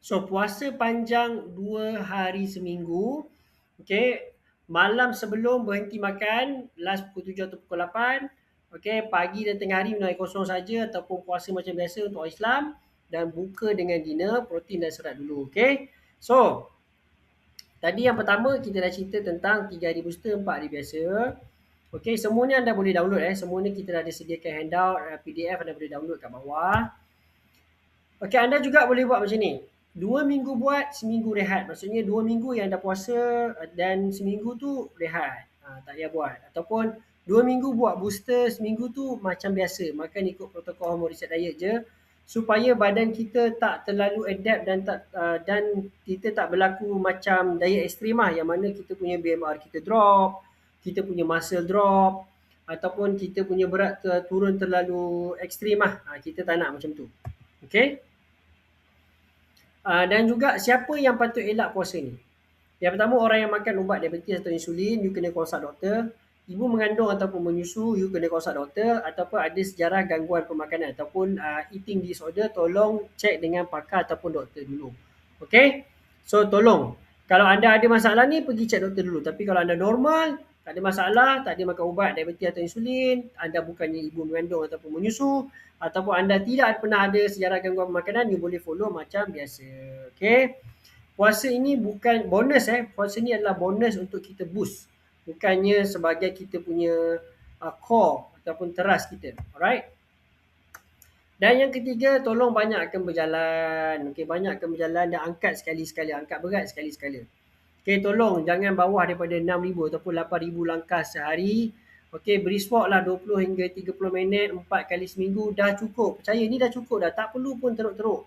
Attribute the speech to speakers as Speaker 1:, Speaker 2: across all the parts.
Speaker 1: So puasa panjang 2 hari seminggu. Okey, malam sebelum berhenti makan, last pukul 7 atau pukul 8. Okey, pagi dan tengah hari minum air kosong saja ataupun puasa macam biasa untuk orang Islam, dan buka dengan dinner, protein dan serat dulu. Okey. So, tadi yang pertama kita dah cerita tentang 3 hari booster, 4 hari biasa. Okey, semua ni anda boleh download semua ni kita dah ada sediakan handout, PDF anda boleh download kat bawah. Okey, anda juga boleh buat macam ni. 2 minggu buat, seminggu rehat. Maksudnya 2 minggu yang anda puasa dan seminggu tu rehat. Tak payah buat. Ataupun 2 minggu buat booster, seminggu tu macam biasa. Makan ikut protokol hormon reset diet je. Supaya badan kita tak terlalu adapt dan kita tak berlaku macam diet ekstrim yang mana kita punya BMR kita drop, kita punya muscle drop, ataupun kita punya berat turun terlalu ekstrim kita tak nak macam tu. Okay. Dan juga siapa yang patut elak puasa ni? Yang pertama, orang yang makan ubat diabetes atau insulin, you kena consult doktor. Ibu mengandung ataupun menyusu, you kena consult doktor. Ataupun ada sejarah gangguan pemakanan ataupun eating disorder, tolong cek dengan pakar ataupun doktor dulu. Okay? So tolong, kalau anda ada masalah ni, pergi cek doktor dulu. Tapi kalau anda normal, tak ada masalah, tak ada makan ubat diabetes atau insulin, anda bukannya ibu mengandung ataupun menyusu, ataupun anda tidak pernah ada sejarah gangguan makanan, you boleh follow macam biasa. Okay? Puasa ini bukan bonus puasa ni adalah bonus untuk kita boost, bukannya sebagai kita punya core ataupun teras kita. Alright. Dan yang ketiga, tolong banyakkan berjalan. Okey, banyakkan berjalan dan angkat sekali-sekala, angkat berat sekali-sekala. Okey, tolong jangan bawah daripada 6,000 ataupun 8,000 langkah sehari. Okey, brisk walk lah 20 hingga 30 minit 4 kali seminggu dah cukup. Percaya ni dah cukup dah, tak perlu pun teruk-teruk.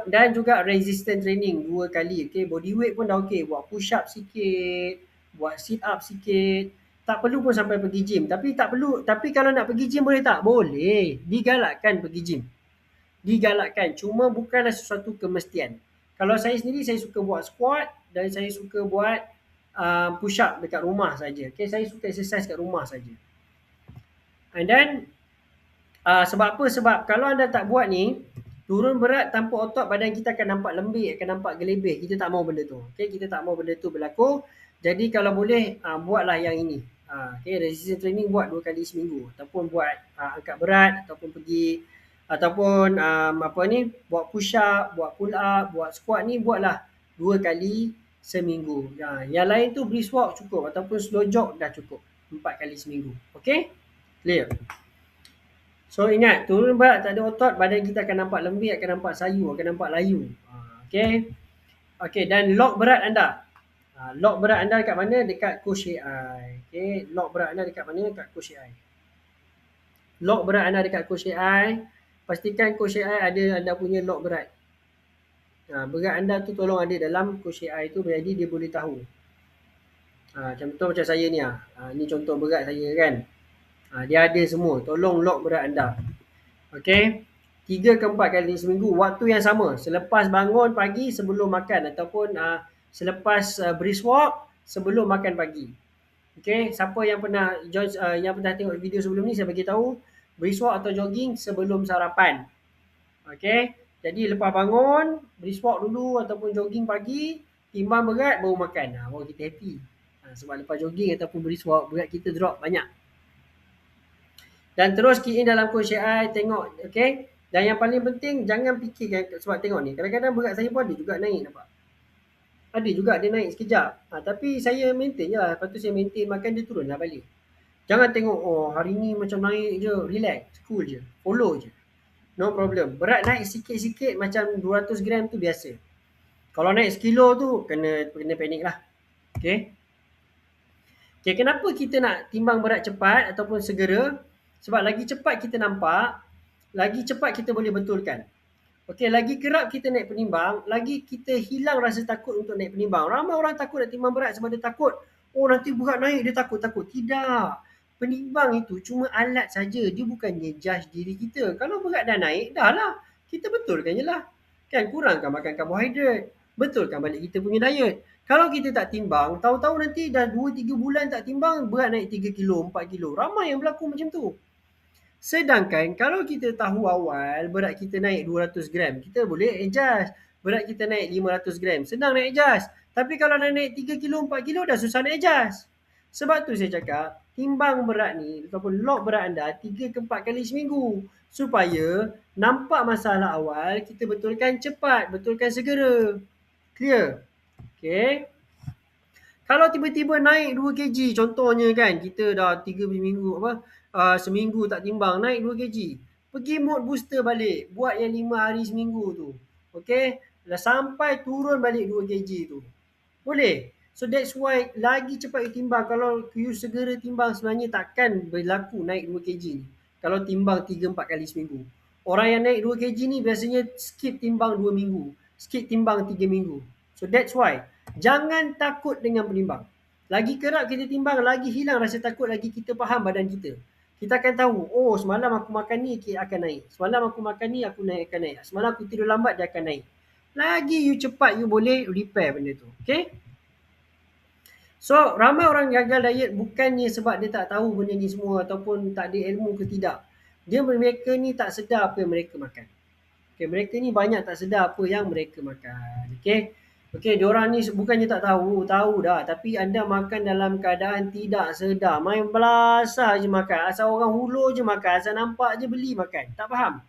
Speaker 1: Dan juga resistance training 2 kali. Okay, body weight pun dah okey. Buat push up sikit, buat sit up sikit. Tak perlu pun sampai pergi gym. Tapi kalau nak pergi gym boleh tak? Boleh. Digalakkan pergi gym. Digalakkan. Cuma bukanlah sesuatu kemestian. Kalau saya sendiri, saya suka buat squat dan saya suka buat push up dekat rumah saja. Okay, saya suka exercise kat rumah saja. And then, sebab apa? Sebab kalau anda tak buat ni, turun berat tanpa otot, badan kita akan nampak lembik, akan nampak gelebih. Kita tak mahu benda tu. Okay, kita tak mahu benda tu berlaku. Jadi kalau boleh, buatlah yang ini. Okay, resistance training buat 2 kali seminggu. Ataupun buat angkat berat, ataupun pergi, ataupun buat push up, buat pull up, buat squat ni, buatlah 2 kali seminggu. Yang lain tu brisk walk cukup, ataupun slow jog dah cukup. 4 kali seminggu. Okay, clear? So ingat, turun berat tak ada otot, badan kita akan nampak lembik, akan nampak sayu, akan nampak layu. Okay. Okay, dan lock berat anda. Lock berat anda dekat mana? Dekat coach AI. Okay, lock berat anda dekat mana? Dekat coach AI. Lock berat anda dekat coach AI. Pastikan coach AI ada anda punya lock berat. Berat anda tu tolong ada dalam coach AI tu, jadi dia boleh tahu. Contoh macam saya ni. Ni contoh berat saya kan. Dia ada semua. Tolong lock berat anda. Okey. 3 ke 4 kali seminggu, waktu yang sama. Selepas bangun pagi sebelum makan, ataupun selepas brisk walk sebelum makan pagi. Okey, siapa yang pernah join, yang pernah tengok video sebelum ni, saya bagi tahu brisk walk atau jogging sebelum sarapan. Okey, jadi lepas bangun brisk walk dulu ataupun jogging pagi, timbang berat baru makan. Baru kita happy. Sebab lepas jogging ataupun brisk walk, berat kita drop banyak. Dan terus key in dalam coach AI, tengok. Okay. Dan yang paling penting, jangan fikirkan, sebab tengok ni, kadang-kadang berat saya pun ada juga naik, nampak? Ada juga dia naik sekejap. Tapi saya maintain je lah. Lepas tu saya maintain makan, dia turun lah balik. Jangan tengok, oh hari ni macam naik je, relax, cool je, follow je. No problem. Berat naik sikit-sikit macam 200 gram tu biasa. Kalau naik sekilo tu, kena panik lah. Okay. Okay, kenapa kita nak timbang berat cepat ataupun segera? Sebab lagi cepat kita nampak, lagi cepat kita boleh betulkan. Okey, lagi kerap kita naik penimbang, lagi kita hilang rasa takut untuk naik penimbang. Ramai orang takut nak timbang berat sebab dia takut, oh nanti berat naik, dia takut. Tidak. Penimbang itu cuma alat saja, dia bukannya judge diri kita. Kalau berat dah naik, dah lah. Kita betulkan je lah. Kan, kurangkan makan karbohidrat. Betulkan balik kita punya diet. Kalau kita tak timbang, tahu-tahu nanti dah 2-3 bulan tak timbang, berat naik 3 kilo, 4 kilo. Ramai yang berlaku macam tu. Sedangkan kalau kita tahu awal berat kita naik 200 gram, kita boleh adjust. berat kita naik 500 gram, senang naik adjust. Tapi kalau dah naik 3 kilo, 4 kilo, dah susah naik adjust. Sebab tu saya cakap, timbang berat ni ataupun log berat anda 3 ke 4 kali seminggu. Supaya nampak masalah awal, kita betulkan cepat, betulkan segera. Clear? Okay. Kalau tiba-tiba naik 2 kg, contohnya kan, kita dah 3 minggu, seminggu tak timbang, naik 2 kg. Pergi mood booster balik, buat yang 5 hari seminggu tu. Okay, dah sampai turun balik 2 kg tu. Boleh? So that's why lagi cepat you timbang. Kalau you segera timbang, sebenarnya takkan berlaku naik 2 kg ni. Kalau timbang 3-4 kali seminggu. Orang yang naik 2 kg ni biasanya skip timbang 2 minggu. Skip timbang 3 minggu. So that's why jangan takut dengan penimbang. Lagi kerap kita timbang, lagi hilang rasa takut, lagi kita faham badan kita. Kita akan tahu, oh semalam aku makan ni akan naik. Semalam aku makan ni akan naik. Semalam aku tidur lambat dia akan naik. Lagi you cepat you boleh repair benda tu. Okay? So ramai orang gagal diet bukannya sebab dia tak tahu benda ni semua ataupun tak ada ilmu ke tidak. Mereka ni tak sedar apa yang mereka makan. Okay, mereka ni banyak tak sedar apa yang mereka makan. Okay, diorang ni bukannya tak tahu dah. Tapi anda makan dalam keadaan tidak sedar. Main belasah je makan. Asal orang hulur je makan. Asal nampak je beli makan. Tak faham.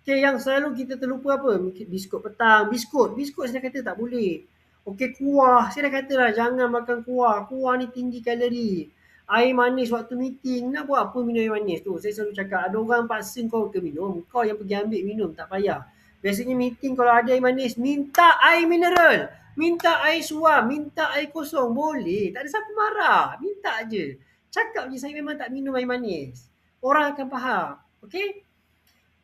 Speaker 1: Okay, yang selalu kita terlupa apa? Biskut petang. Biskut saya kata tak boleh. Okay, kuah. Saya dah kata lah jangan makan kuah. Kuah ni tinggi kalori. Air manis waktu meeting. Nak buat apa minum air manis tu? Saya selalu cakap ada orang paksa kau ke minum. Kau yang pergi ambil minum. Tak payah. Biasanya meeting kalau ada air manis. Minta air mineral. Minta air suam. Minta air kosong. Boleh. Tak ada siapa marah. Minta je. Cakap je saya memang tak minum air manis. Orang akan faham. Okay?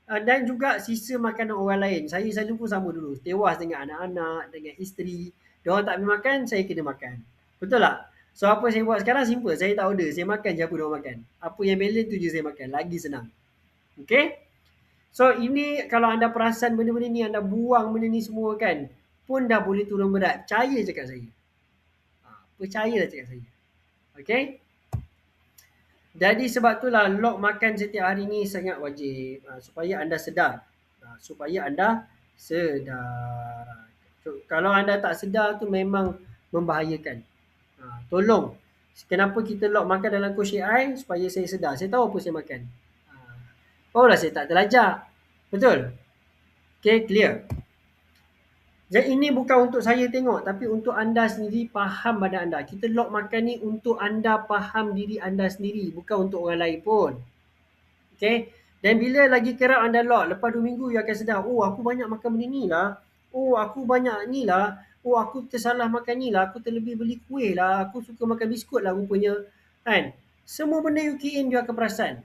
Speaker 1: Dan juga sisa makanan orang lain. Saya selalu pun sama dulu. Tewas dengan anak-anak, dengan isteri. Diorang tak boleh makan, saya kena makan. Betul tak? So apa saya buat sekarang simple. Saya tak order. Saya makan je apa diorang makan. Apa yang balance tu je saya makan. Lagi senang. Okay? So ini kalau anda perasan benda-benda ni, anda buang benda ni semua kan, pun dah boleh turun berat. Percaya cakap saya. Percayalah cakap saya. Okay? Jadi sebab itulah log makan setiap hari ni sangat wajib. Supaya anda sedar. Kalau anda tak sedar tu memang membahayakan. Tolong. Kenapa kita log makan dalam coach AI? Supaya saya sedar. Saya tahu apa saya makan. Barulah saya tak terlajak. Betul? Okay, clear. Jadi ini bukan untuk saya tengok, tapi untuk anda sendiri faham badan anda. Kita log makan ni untuk anda faham diri anda sendiri, bukan untuk orang lain pun. Okay. Dan bila lagi kerap anda log, lepas 2 minggu you akan sedar, oh aku banyak makan benda ni lah. Oh aku banyak ni lah. Oh aku tersalah makan ni lah. Aku terlebih beli kuih lah. Aku suka makan biskut lah rupanya. Kan? Semua benda you key in, you akan perasan.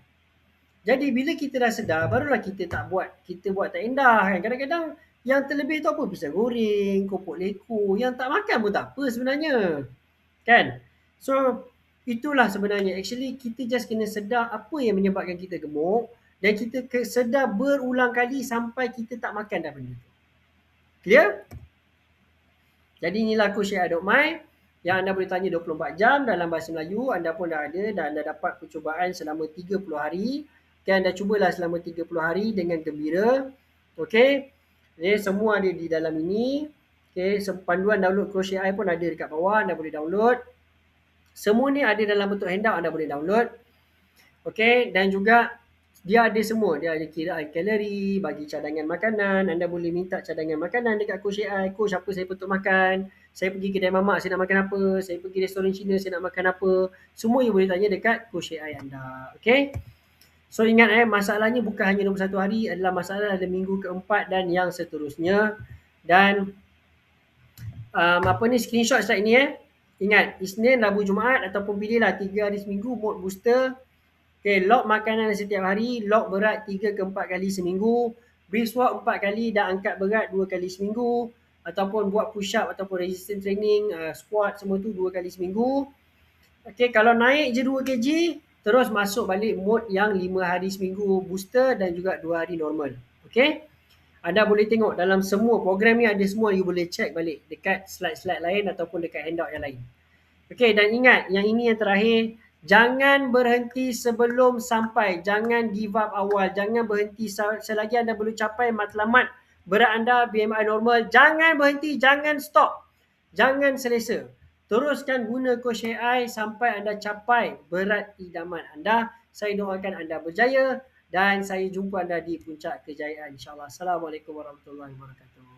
Speaker 1: Jadi bila kita dah sedar, barulah kita buat tak indah kan. Kadang-kadang yang terlebih tu apa? Pisang goreng, kopok leko. Yang tak makan pun tak apa sebenarnya. Kan? So, itulah sebenarnya. Actually, kita just kena sedar apa yang menyebabkan kita gemuk. Dan kita sedar berulang kali sampai kita tak makan dah benda tu. Clear? Jadi inilah Coach Syed.my yang anda boleh tanya 24 jam dalam bahasa Melayu. Anda pun dah ada dan anda dapat percubaan selama 30 hari. Okay, anda cubalah selama 30 hari dengan gembira. Okay. Semua ada di dalam ini. Okay, panduan download Coach AI pun ada dekat bawah. Anda boleh download. Semua ni ada dalam bentuk handout, anda boleh download. Okay, dan juga dia ada semua. Dia ada kiraan kalori, bagi cadangan makanan. Anda boleh minta cadangan makanan dekat Coach AI. Coach, apa saya patut makan? Saya pergi kedai mamak, saya nak makan apa? Saya pergi restoran Cina, saya nak makan apa? Semua you boleh tanya dekat Coach AI anda. Okay? So ingat masalahnya bukan hanya 21 hari, adalah masalah dalam minggu keempat dan yang seterusnya. Dan screenshot slide ni ingat, Isnin, Rabu, Jumaat ataupun pilihlah 3 hari seminggu mood booster. Okay, log makanan setiap hari, log berat 3 ke 4 kali seminggu, brisk walk 4 kali dan angkat berat 2 kali seminggu, ataupun buat push up ataupun resistance training, squat semua tu 2 kali seminggu. Okay, kalau naik je 2 kg, terus masuk balik mode yang 5 hari seminggu booster dan juga 2 hari normal. Okay, anda boleh tengok dalam semua program ni ada semua, you boleh check balik dekat slide-slide lain ataupun dekat handout yang lain. Okay, dan ingat yang ini yang terakhir, jangan berhenti sebelum sampai. Jangan give up awal. Jangan berhenti selagi anda belum capai matlamat berat anda BMI normal, jangan berhenti, jangan stop, jangan selesa. Teruskan guna coach AI sampai anda capai berat idaman anda. Saya doakan anda berjaya dan saya jumpa anda di puncak kejayaan insyaAllah. Assalamualaikum warahmatullahi wabarakatuh.